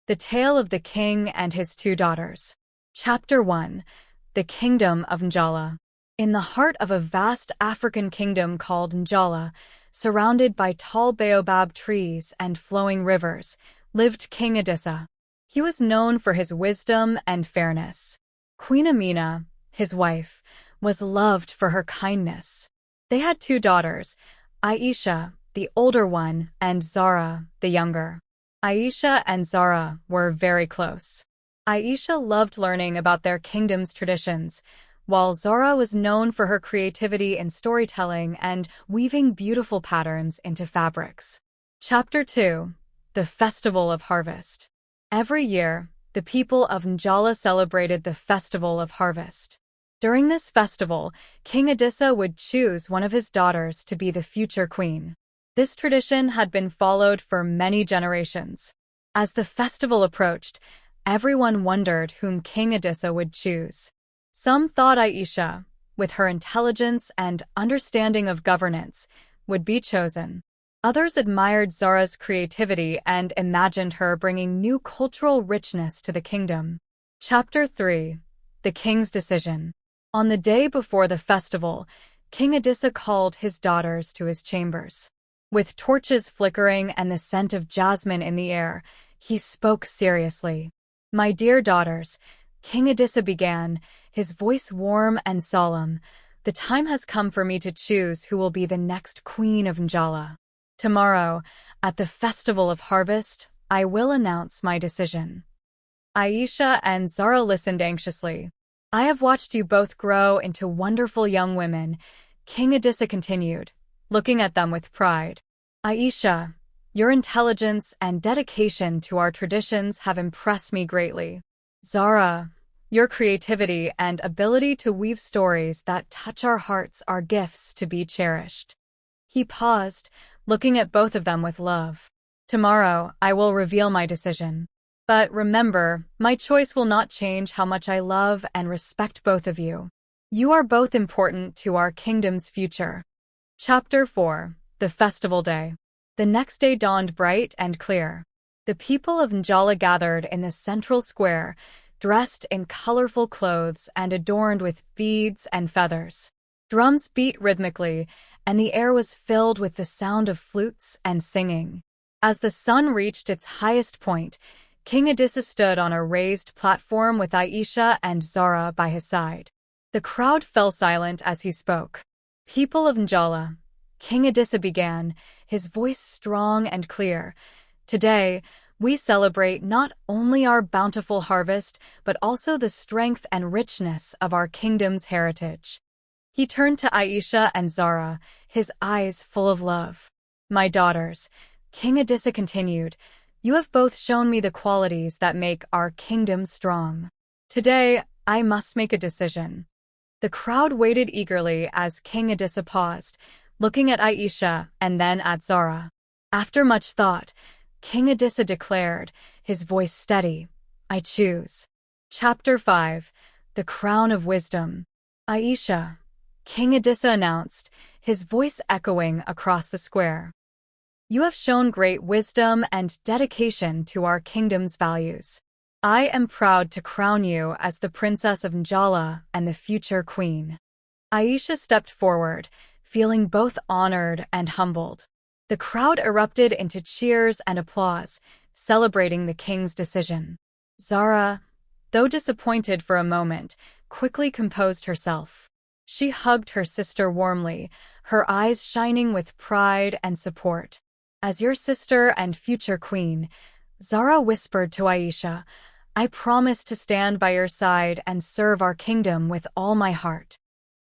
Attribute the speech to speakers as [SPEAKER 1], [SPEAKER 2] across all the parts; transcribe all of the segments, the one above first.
[SPEAKER 1] The Tale of the King and His Two Daughters. Chapter 1. The Kingdom of Njala. In the heart of a vast African kingdom called Njala, surrounded by tall baobab trees and flowing rivers, lived King Adissa. He was known for his wisdom and fairness. Queen Amina, his wife, was loved for her kindness. They had two daughters, Aisha, the older one, and Zara, the younger. Aisha and Zara were very close. Aisha loved learning about their kingdom's traditions, while Zara was known for her creativity in storytelling and weaving beautiful patterns into fabrics. Chapter 2. The Festival of Harvest. Every year, the people of Njala celebrated the Festival of Harvest. During this festival, King Adissa would choose one of his daughters to be the future queen. This tradition had been followed for many generations. As the festival approached, everyone wondered whom King Adissa would choose. Some thought Aisha, with her intelligence and understanding of governance, would be chosen. Others admired Zara's creativity and imagined her bringing new cultural richness to the kingdom. Chapter 3. The King's Decision. On the day before the festival, King Adissa called his daughters to his chambers. With torches flickering and the scent of jasmine in the air, he spoke seriously. "My dear daughters," King Adissa began, his voice warm and solemn, "the time has come for me to choose who will be the next queen of Njala. Tomorrow, at the Festival of Harvest, I will announce my decision." Aisha and Zara listened anxiously. "I have watched you both grow into wonderful young women," King Adissa continued, looking at them with pride. "Aisha, your intelligence and dedication to our traditions have impressed me greatly. Zara, your creativity and ability to weave stories that touch our hearts are gifts to be cherished." He paused, looking at both of them with love. "Tomorrow, I will reveal my decision. But remember, my choice will not change how much I love and respect both of you. You are both important to our kingdom's future." Chapter 4. The Festival Day. The next day dawned bright and clear. The people of Njala gathered in the central square, dressed in colorful clothes and adorned with beads and feathers. Drums beat rhythmically, and the air was filled with the sound of flutes and singing. As the sun reached its highest point, King Adissa stood on a raised platform with Aisha and Zara by his side. The crowd fell silent as he spoke. "People of Njala," King Adissa began, his voice strong and clear, "today, we celebrate not only our bountiful harvest, but also the strength and richness of our kingdom's heritage." He turned to Aisha and Zara, his eyes full of love. "My daughters," King Adissa continued, "you have both shown me the qualities that make our kingdom strong. Today, I must make a decision." The crowd waited eagerly as King Adissa paused, looking at Aisha and then at Zara. After much thought, King Adissa declared, his voice steady, "I choose." Chapter 5. The Crown of Wisdom. "Aisha," King Adissa announced, his voice echoing across the square. "You have shown great wisdom and dedication to our kingdom's values. I am proud to crown you as the Princess of Njala and the future queen." Aisha stepped forward, feeling both honored and humbled. The crowd erupted into cheers and applause, celebrating the king's decision. Zara, though disappointed for a moment, quickly composed herself. She hugged her sister warmly, her eyes shining with pride and support. "As your sister and future queen," Zara whispered to Aisha, "I promise to stand by your side and serve our kingdom with all my heart."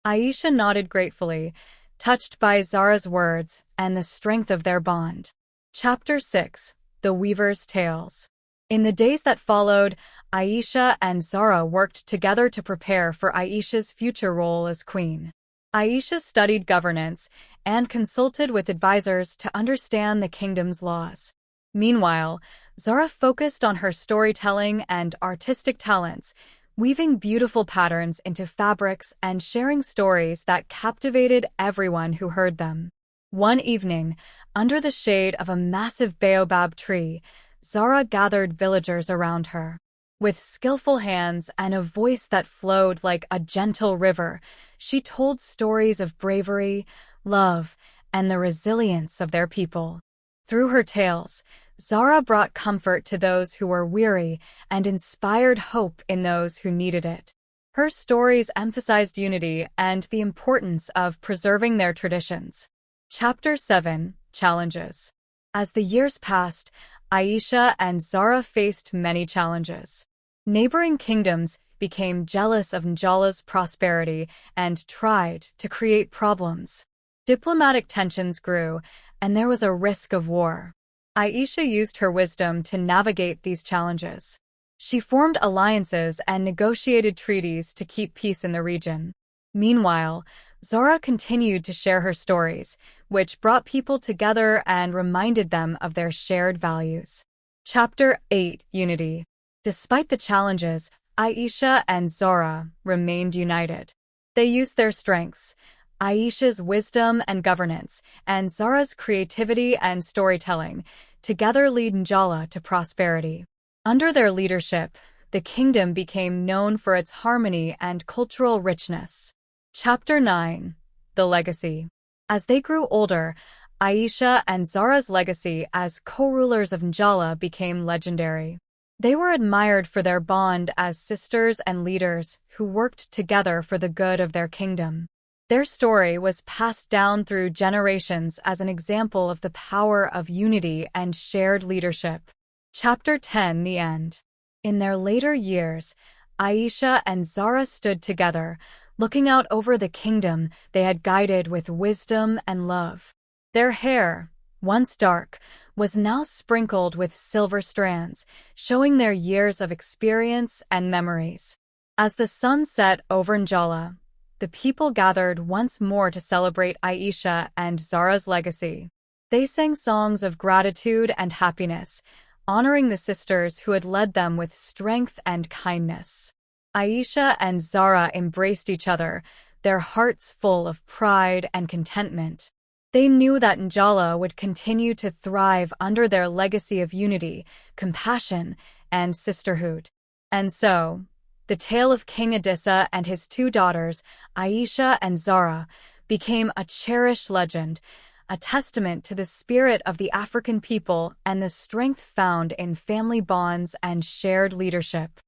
[SPEAKER 1] Aisha nodded gratefully, touched by Zara's words and the strength of their bond. Chapter 6. The Weaver's Tales. In the days that followed, Aisha and Zara worked together to prepare for Aisha's future role as queen. Aisha studied governance and consulted with advisors to understand the kingdom's laws. Meanwhile, Zara focused on her storytelling and artistic talents, weaving beautiful patterns into fabrics and sharing stories that captivated everyone who heard them. One evening, under the shade of a massive baobab tree, Zara gathered villagers around her. With skillful hands and a voice that flowed like a gentle river, she told stories of bravery, love, and the resilience of their people. Through her tales, Zara brought comfort to those who were weary and inspired hope in those who needed it. Her stories emphasized unity and the importance of preserving their traditions. Chapter 7: Challenges. As the years passed, Aisha and Zara faced many challenges. Neighboring kingdoms became jealous of Njala's prosperity and tried to create problems. Diplomatic tensions grew, and there was a risk of war. Aisha used her wisdom to navigate these challenges. She formed alliances and negotiated treaties to keep peace in the region. Meanwhile, Zara continued to share her stories, which brought people together and reminded them of their shared values. Chapter 8: Unity. Despite the challenges, Aisha and Zara remained united. They used their strengths, Aisha's wisdom and governance, and Zara's creativity and storytelling, together lead Njala to prosperity. Under their leadership, the kingdom became known for its harmony and cultural richness. Chapter 9: The Legacy. As they grew older, Aisha and Zara's legacy as co-rulers of Njala became legendary. They were admired for their bond as sisters and leaders who worked together for the good of their kingdom. Their story was passed down through generations as an example of the power of unity and shared leadership. Chapter 10: The End. In their later years, Aisha and Zara stood together, looking out over the kingdom they had guided with wisdom and love. Their hair, once dark, was now sprinkled with silver strands, showing their years of experience and memories. As the sun set over Njala, the people gathered once more to celebrate Aisha and Zara's legacy. They sang songs of gratitude and happiness, honoring the sisters who had led them with strength and kindness. Aisha and Zara embraced each other, their hearts full of pride and contentment. They knew that Njala would continue to thrive under their legacy of unity, compassion, and sisterhood. And so, the tale of King Adissa and his two daughters, Aisha and Zara, became a cherished legend, a testament to the spirit of the African people and the strength found in family bonds and shared leadership.